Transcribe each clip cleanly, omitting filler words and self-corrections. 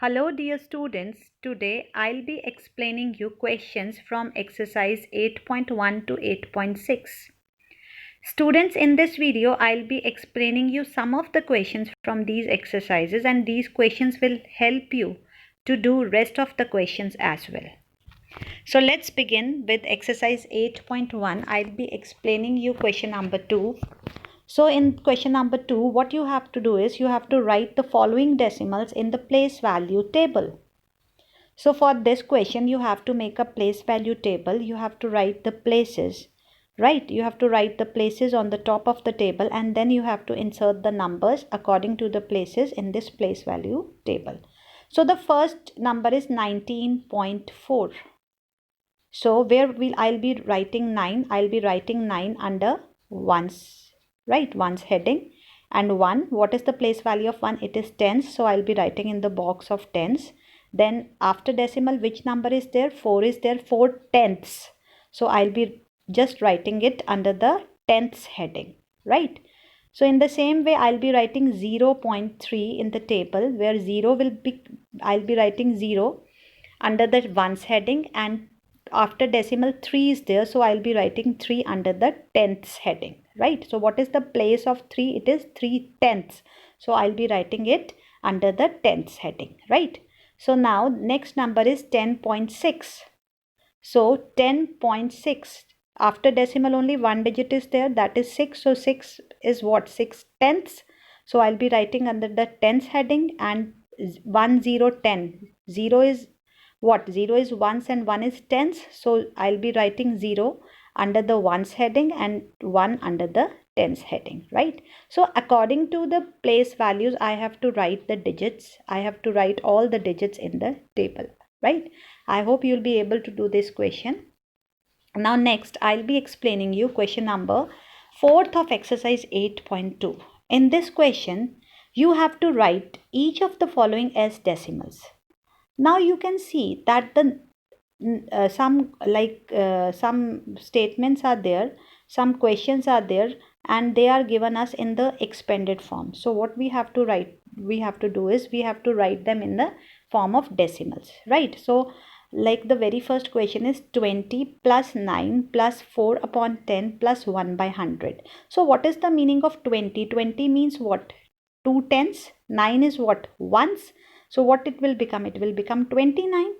Hello dear students, today I'll be explaining you questions from exercise 8.1 to 8.6. Students, in this video I'll be explaining you some of the questions from these exercises, and these questions will help you to do rest of the questions as well. So let's begin with exercise 8.1. I'll be explaining you question number 2. So in question number 2, what you have to do is you have to write the following decimals in the place value table. So for this question, you have to make a place value table. You have to write the places, right? You have to write the places on the top of the table, and then you have to insert the numbers according to the places in this place value table. So the first number is 19.4. So I'll be writing 9. I'll be writing 9 under ones, right? Ones heading. And 1, what is the place value of 1? It is tens. So I'll be writing in the box of tens. Then after decimal, which number is there? 4 is there, 4 tenths. So I'll be just writing it under the tenths heading, right? So in the same way, I'll be writing 0.3 in the table, where 0 will be, I'll be writing 0 under the ones heading, and after decimal 3 is there, so I'll be writing 3 under the tenths heading, right? So what is the place of 3? It is 3 tenths. So I'll be writing it under the tenths heading, right? So now next number is 10.6. So 10.6, after decimal only one digit is there, that is 6. So 6 is what? 6 tenths. So I'll be writing under the tenths heading, and 1 0 10. 0 is what? 0 is ones and 1 is tens. So I'll be writing 0 under the ones heading and 1 under the tens heading, right? So according to the place values, I have to write the digits. I have to write all the digits in the table, right? I hope you'll be able to do this question. Now next, I'll be explaining you question number 4th of exercise 8.2. In this question, you have to write each of the following as decimals. Now you can see that the some statements are there, some questions are there, and they are given us in the expanded form. So what we have to do is we have to write them in the form of decimals, right? So like the very first question is 20 plus 9 plus 4 upon 10 plus 1 by 100. So what is the meaning of 20? 20 means what? 2 tenths. 9 is what? Ones. So what it will become? It will become 29.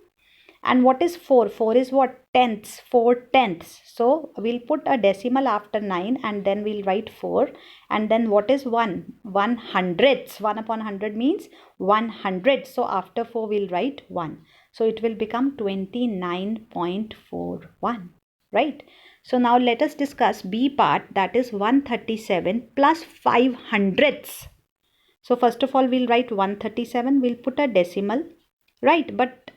And what is 4? 4 is what? Tenths. 4 tenths. So we'll put a decimal after 9, and then we'll write 4. And then what is 1? 1 hundredths. 1 upon 100 means 100. So after 4 we'll write 1. So it will become 29.41, right? So now let us discuss B part, that is 137 plus 5 hundredths. So first of all, we'll write 137. We'll put a decimal, right? But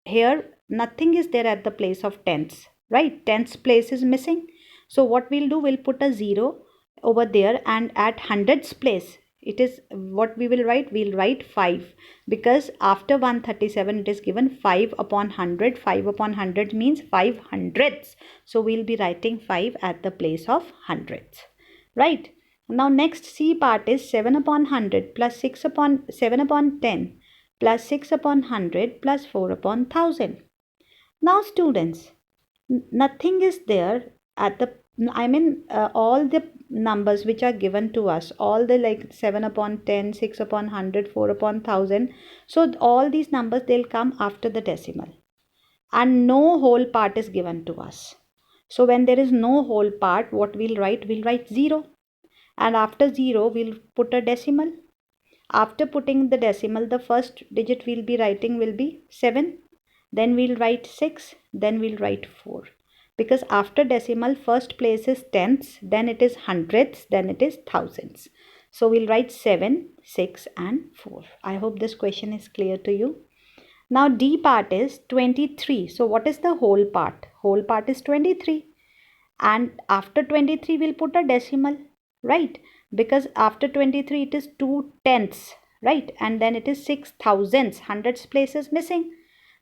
here nothing is there at the place of tenths, right? Tenths place is missing. So what we'll do, we'll put a 0 over there, and at hundreds place, it is what we will write? We'll write 5, because after 137 it is given 5 upon 100. 5 upon 100 means 5 hundredths. So we'll be writing 5 at the place of hundredths, right? Now next C part is 7 upon 100 plus 7 upon 10 plus 6 upon 100 plus 4 upon 1000. Now students, nothing is there at the, all the numbers which are given to us, all the like 7 upon 10, 6 upon 100, 4 upon 1000. So all these numbers, they'll come after the decimal, and no whole part is given to us. So when there is no whole part, what we'll write? We'll write 0. And after 0, we'll put a decimal. After putting the decimal, the first digit we'll be writing will be 7. Then we'll write 6. Then we'll write 4. Because after decimal, first place is tenths, then it is hundredths, then it is thousands. So we'll write 7, 6 and 4. I hope this question is clear to you. Now D part is 23. So what is the whole part? Whole part is 23. And after 23, we'll put a decimal, right? Because after 23 it is 2 tenths, right? And then it is 6 thousandths. Hundreds place is missing.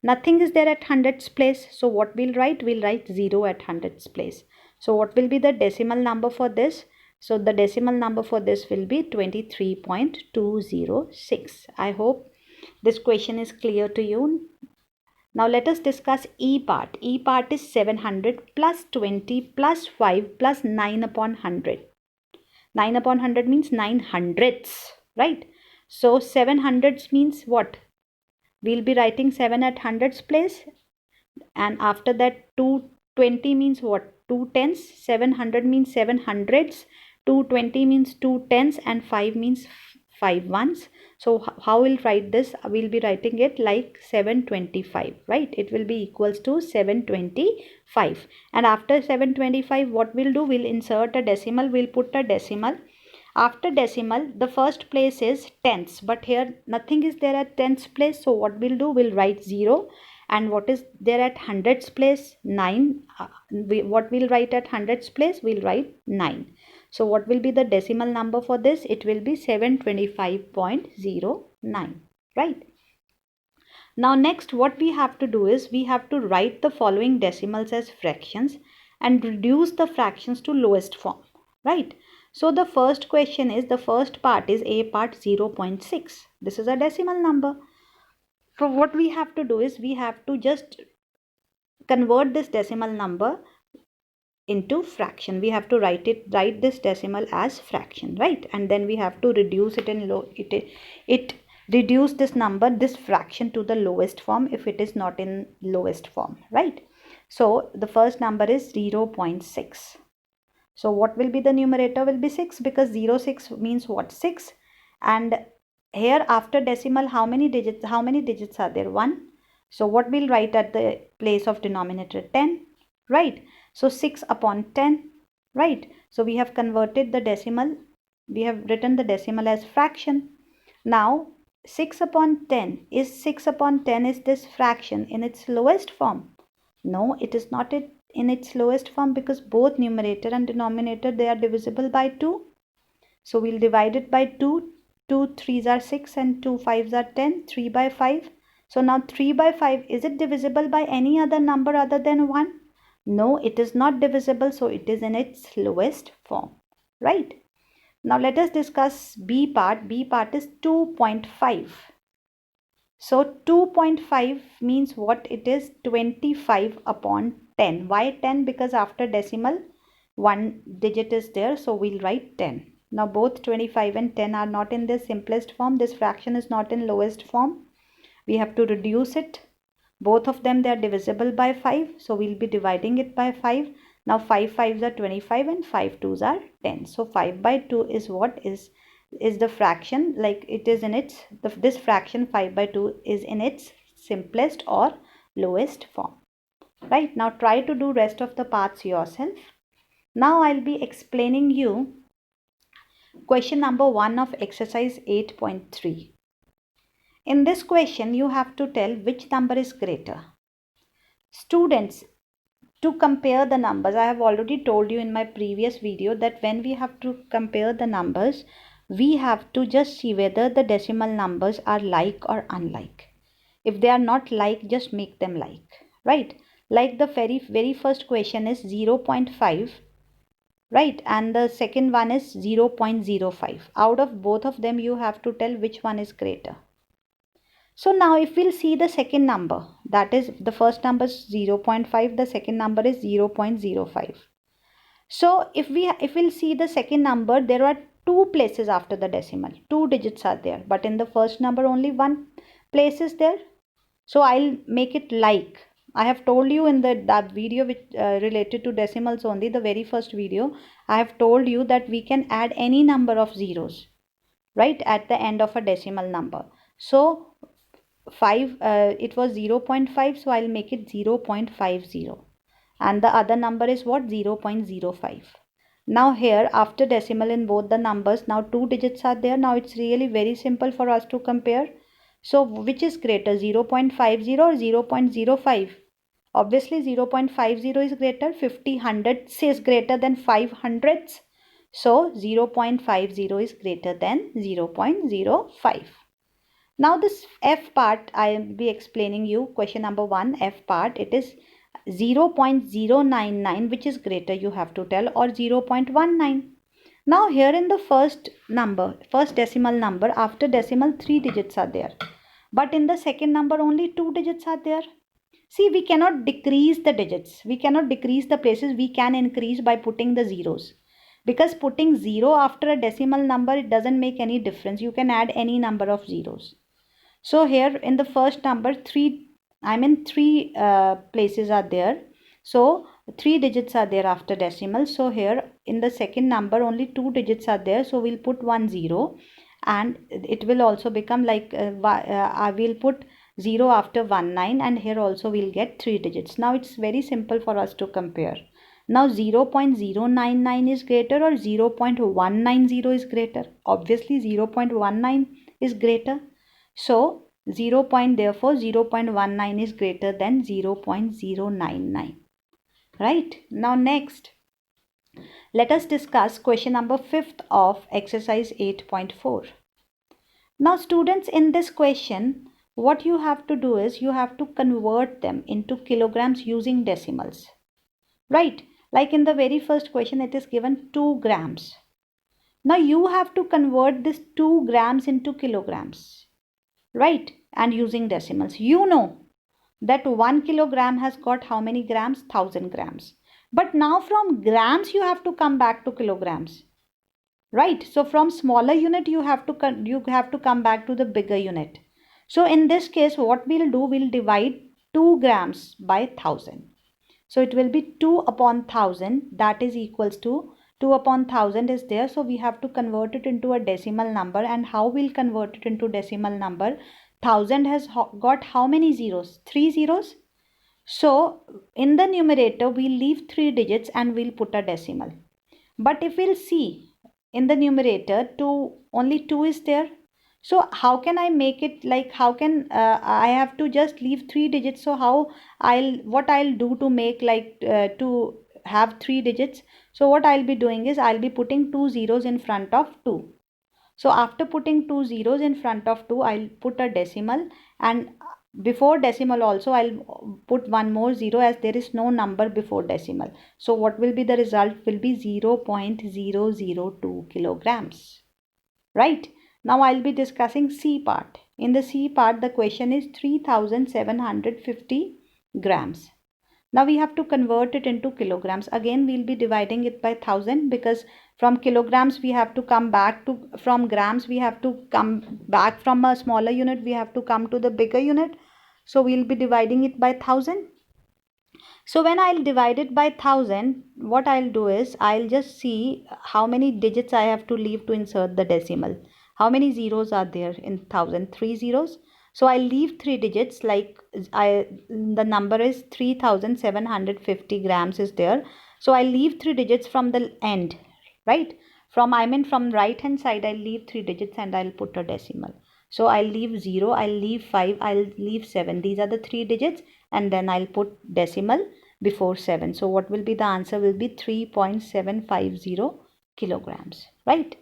Nothing is there at hundreds place. So what we'll write? We'll write 0 at hundreds place. So what will be the decimal number for this? So the decimal number for this will be 23.206. I hope This question is clear to you. Now let us discuss E part. E part is 700 plus 20 plus 5 plus 9 upon 100. 9 upon 100 means 9 hundredths, right? So 7 hundredths means what? We'll be writing 7 at hundreds place, and after that 220 means what? 2 tens. 700 means 7 hundreds. 220 means 2 tens, and 5 means 5 ones. So how we'll write this? We'll be writing it like 725, right? It will be equals to 725. And after 725, what we'll do? We'll insert a decimal. We'll put a decimal. After decimal, the first place is tens, but here nothing is there at tens place. So what we'll do? We'll write 0. And what is there at hundreds place? 9. What we'll write at hundreds place? We'll write 9. So what will be the decimal number for this? It will be 725.09, right? Now next what we have to do is we have to write the following decimals as fractions and reduce the fractions to lowest form, right? So the first question is, the first part is A part 0.6. This is a decimal number. So what we have to do is we have to just convert this decimal number into fraction. We have to write this decimal as fraction, right? And then we have to reduce it in reduce this number, this fraction, to the lowest form if it is not in lowest form, right? So the first number is 0.6. So what will be the numerator? Will be 6, because 06 means what? 6. And here after decimal, how many digits are there? 1. So what we'll write at the place of denominator? 10, right? So 6 upon 10, right? So we have converted the decimal. We have written the decimal as fraction. Now 6 upon 10 is this fraction in its lowest form? No, it is not in its lowest form, because both numerator and denominator, they are divisible by 2. So we'll divide it by 2. 2 3s are 6 and 2 5s are 10. 3 by 5. So now 3 by 5, is it divisible by any other number other than 1? No, it is not divisible, so it is in its lowest form, right? Now let us discuss B part. B part is 2.5. So 2.5 means what? It is 25 upon 10. Why 10? Because after decimal, one digit is there, so we'll write 10. Now both 25 and 10 are not in the simplest form. This fraction is not in lowest form. We have to reduce it. Both of them, they are divisible by 5, so we'll be dividing it by 5. Now 5 5s are 25 and 5 2s are 10. So 5 by 2 is what? Is the fraction, like it is in its, this fraction 5 by 2 is in its simplest or lowest form, right? Now try to do rest of the parts yourself. Now I'll be explaining you question number 1 of exercise 8.3. In this question, you have to tell which number is greater. Students, to compare the numbers, I have already told you in my previous video that when we have to compare the numbers, we have to just see whether the decimal numbers are like or unlike. If they are not like, just make them like, right? Like the very first question is 0.5, right? And the second one is 0.05. Out of both of them, you have to tell which one is greater. So now if we'll see the second number, that is, the first number is 0.5, the second number is 0.05. So if we'll see the second number, there are 2 places after the decimal. 2 digits are there, but in the first number only 1 place is there. So I'll make it like. I have told you in that video which related to decimals only, the very first video, I have told you that we can add any number of zeros, right, at the end of a decimal number. So 5, it was 0.5, so I'll make it 0.50, and the other number is what? 0.05. Now here after decimal in both the numbers, now 2 digits are there. Now it's really very simple for us to compare. So which is greater, 0.50 or 0.05? Obviously 0.50 is greater. 50 hundredths is greater than 5 hundredths. So 0.50 is greater than 0.05. Now this F part, I will be explaining you question number 1, F part. It is 0.099, which is greater, you have to tell, or 0.19. Now here in the first decimal number, after decimal 3 digits are there. But in the second number only 2 digits are there. See, we cannot decrease the digits. We cannot decrease the places. We can increase by putting the zeros. Because putting 0 after a decimal number, it doesn't make any difference. You can add any number of zeros. So here in the first number, three places are there. So 3 digits are there after decimal. So here in the second number, only 2 digits are there. So we'll put 1 0, and it will also become like I will put 0 after 1 9, and here also we'll get 3 digits. Now it's very simple for us to compare. Now 0.099 is greater or 0.190 is greater? Obviously 0.19 is greater. So 0.19 is greater than 0.099. Right? Now next, let us discuss question number 5th of exercise 8.4. Now students, in this question, what you have to do is you have to convert them into kilograms using decimals. Right? Like in the very first question, it is given 2 grams. Now you have to convert this 2 grams into kilograms. Right? And using decimals. You know that 1 kilogram has got how many grams? 1000 grams. But now from grams you have to come back to kilograms. Right? So from smaller unit you have to come back to the bigger unit. So in this case, what we'll do, we'll divide 2 grams by 1000. So it will be 2 upon 1000, that is equals to 2 upon 1000 is there. So we have to convert it into a decimal number. And how we'll convert it into decimal number? 1000 has got how many zeros? 3 zeros. So in the numerator, we'll leave 3 digits and we'll put a decimal. But if we'll see in the numerator, only 2 is there. So how can I make it like, how can I have to just leave 3 digits? So what I'll do to make like to have 3 digits? So what I'll be doing is I'll be putting 2 zeros in front of 2. So after putting 2 zeros in front of 2, I'll put a decimal, and before decimal also I'll put one more 0 as there is no number before decimal. So what will be the result? Will be 0.002 kilograms. Right? Now I'll be discussing C part. In the C part, the question is 3750 grams. Now we have to convert it into kilograms. Again, we'll be dividing it by 1000, because from kilograms we have to come back to, from grams we have to come back, from a smaller unit we have to come to the bigger unit. So we'll be dividing it by 1000. So when I'll divide it by 1000, what I'll do is I'll just see how many digits I have to leave to insert the decimal. How many zeros are there in 1000? 3 zeros. So I'll leave 3 digits, like the number is 3750 grams is there. So I'll leave 3 digits from the end, right? From right hand side, I'll leave 3 digits and I'll put a decimal. So I'll leave 0, I'll leave 5, I'll leave 7. These are the 3 digits, and then I'll put decimal before 7. So what will be the answer? Will be 3.750 kilograms, right?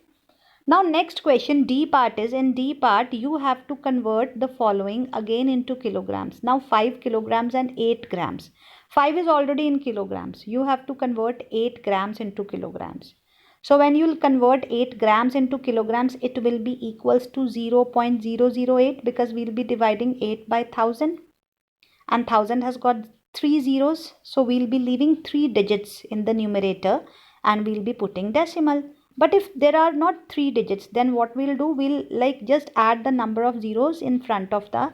Now next question, D part is, in D part you have to convert the following again into kilograms. Now 5 kilograms and 8 grams. 5 is already in kilograms. You have to convert 8 grams into kilograms. So when you will convert 8 grams into kilograms, it will be equals to 0.008, because we will be dividing 8 by 1000. And 1000 has got 3 zeros. So we'll be leaving 3 digits in the numerator and we'll be putting decimal. But if there are not 3 digits, then what we'll do, we'll like just add the number of zeros in front of the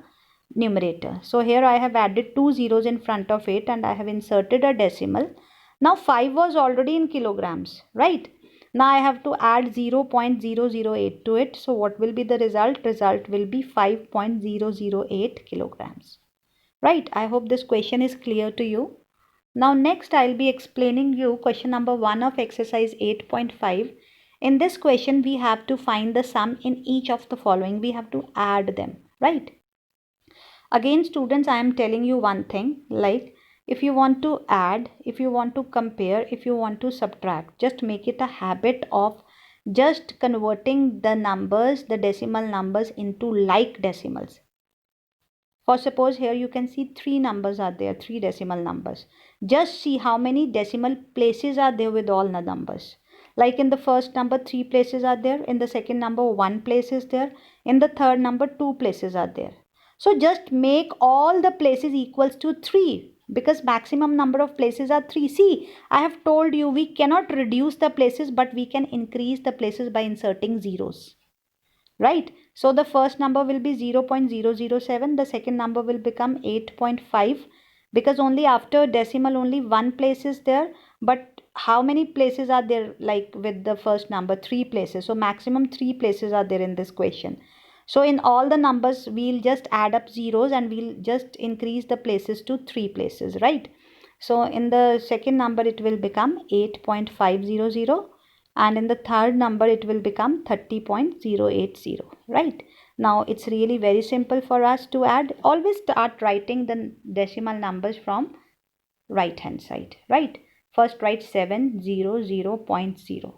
numerator. So here I have added 2 zeros in front of 8 and I have inserted a decimal. Now 5 was already in kilograms, right? Now I have to add 0.008 to it. So what will be the result? Result will be 5.008 kilograms. Right? I hope this question is clear to you. Now next I'll be explaining you question number 1 of exercise 8.5. In this question we have to find the sum in each of the following. We have to add them, right? Again students, I am telling you one thing, like if you want to add, if you want to compare, if you want to subtract, just make it a habit of just converting the numbers, the decimal numbers, into like decimals. For suppose here you can see 3 numbers are there, 3 decimal numbers. Just see how many decimal places are there with all the numbers. Like in the first number 3 places are there, in the second number 1 place is there, in the third number 2 places are there. So just make all the places equals to 3 because maximum number of places are 3. See, I have told you we cannot reduce the places, but we can increase the places by inserting zeros. Right? So the first number will be 0.007, the second number will become 8.5 because only after decimal only one place is there. But how many places are there like with the first number? 3 places. So maximum 3 places are there in this question. So in all the numbers we'll just add up zeros and we'll just increase the places to 3 places, right? So in the second number it will become 8.500, and in the third number it will become 30.080, right? Now it's really very simple for us to add. Always start writing the decimal numbers from right hand side, right? First write 700.0,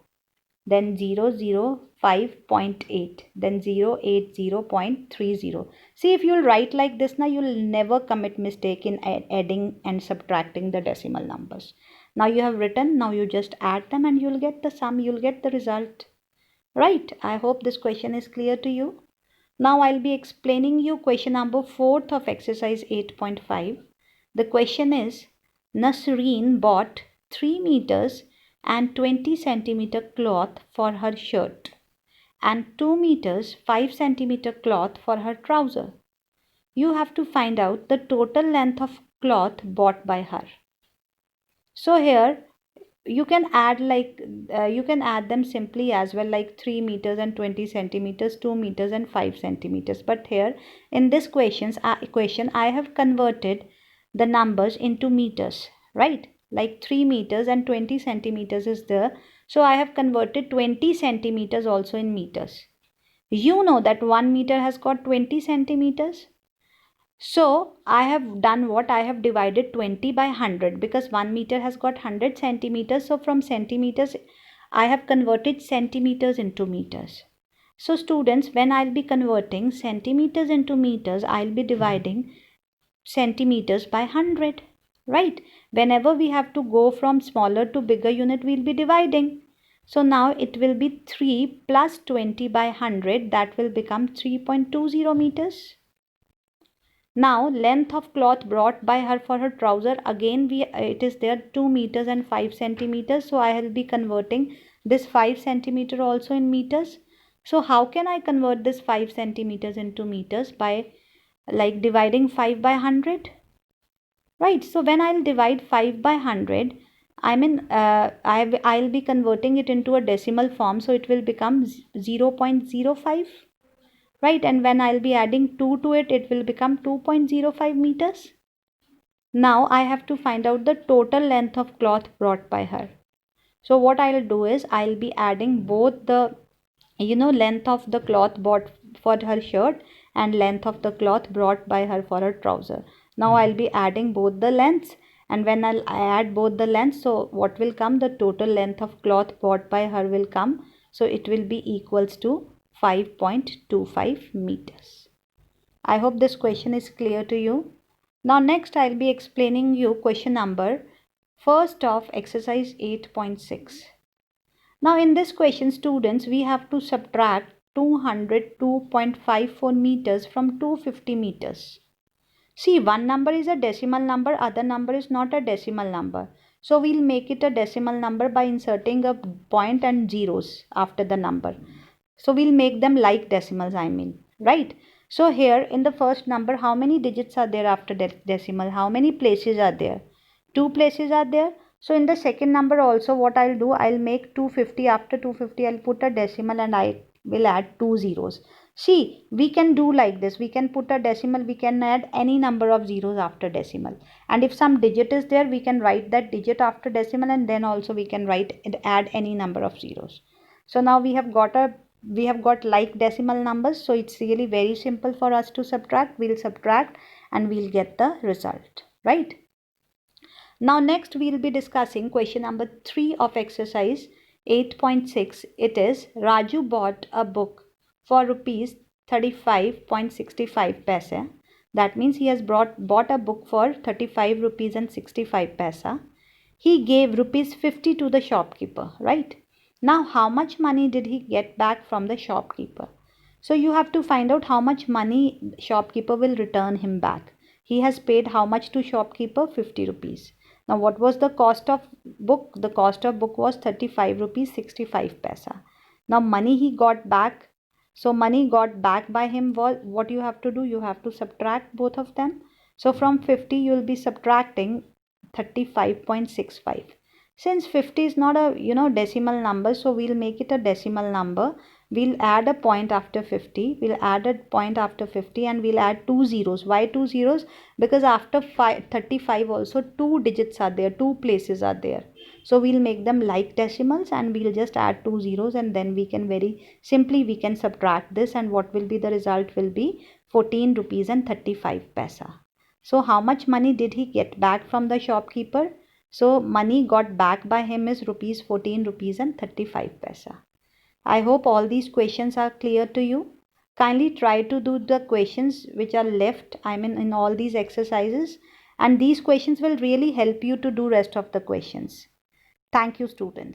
then 005.8, then 080.30. See, if you'll write like this now, you'll never commit mistake in adding and subtracting the decimal numbers. Now you have written, now you just add them and you'll get the sum, you'll get the result. Right? I hope this question is clear to you. Now I'll be explaining you question number 4 of exercise 8.5. The question is, Nasreen bought 3 meters and 20 centimeter cloth for her shirt and 2 meters 5 centimeter cloth for her trouser. You have to find out the total length of cloth bought by her. So here you can add you can add them simply as well, like 3 meters and 20 centimeters, 2 meters and 5 centimeters. But here in this question I have converted the numbers into meters, right? Like 3 meters and 20 centimeters is there, so I have converted 20 centimeters also in meters. You know that 1 meter has got 20 centimeters. So I have done what? I have divided 20 by 100 because 1 meter has got 100 centimeters. So from centimeters, I have converted centimeters into meters. So students, when I'll be converting centimeters into meters, I'll be dividing centimeters by 100, right? Whenever we have to go from smaller to bigger unit, we'll be dividing. So now it will be 3 plus 20 by 100, that will become 3.20 meters. Now length of cloth brought by her for her trouser, again it is there 2 meters and 5 centimeters. So I will be converting this 5 centimeter also in meters. So how can I convert this 5 centimeters into meters? By like dividing 5 by 100, right? So when I'll divide 5 by 100, I'll be converting it into a decimal form, so it will become 0.05, right? And when I'll be adding 2 to it, it will become 2.05 meters. Now I have to find out the total length of cloth brought by her. So what I'll do is I'll be adding both the length of the cloth bought for her shirt and length of the cloth brought by her for her trouser. Now I'll be adding both the lengths, and when I add both the lengths, so what will come? The total length of cloth bought by her will come. So it will be equals to 5.25 meters. I hope this question is clear to you. Now next I'll be explaining you question number first of exercise 8.6. Now in this question, students, we have to subtract 202.54 meters from 250 meters. See, one number is a decimal number, other number is not a decimal number. So we'll make it a decimal number by inserting a point and zeros after the number. So we'll make them like decimals, right? So here in the first number, how many digits are there after decimal? How many places are there? 2 places are there. So in the second number also, what I'll do, I'll make 250. After 250, I'll put a decimal and I will add 2 zeros. See, we can do like this. We can put a decimal, we can add any number of zeros after decimal. And if some digit is there, we can write that digit after decimal, and then also we can add any number of zeros. So now we have got like decimal numbers. So it's really very simple for us to subtract. We'll subtract and we'll get the result, right? Now next we'll be discussing question number 3 of exercise 8.6. It is Raju bought a book for rupees 35.65 paisa. That means he has bought a book for 35 rupees and 65 paisa. He gave rupees 50 to the shopkeeper, right? Now how much money did he get back from the shopkeeper? So you have to find out how much money shopkeeper will return him back. He has paid how much to shopkeeper? 50 rupees. Now what was the cost of book? The cost of book was 35 rupees 65 paisa. Now money he got back. So money got back by him was, what you have to do? You have to subtract both of them. So from 50 you will be subtracting 35.65. Since 50 is not a decimal number, so we'll make it a decimal number. We'll add a point after 50. We'll add a point after 50 and we'll add two zeros. Why two zeros? Because after 35 also two digits are there, two places are there. So we'll make them like decimals and we'll just add two zeros, and then we can very simply we can subtract this, and what will be the result will be 14 rupees and 35 paisa. So how much money did he get back from the shopkeeper? So money got back by him is 14 rupees and 35 paisa. I hope all these questions are clear to you. Kindly try to do the questions which are left, in all these exercises, and these questions will really help you to do rest of the questions. Thank you, students.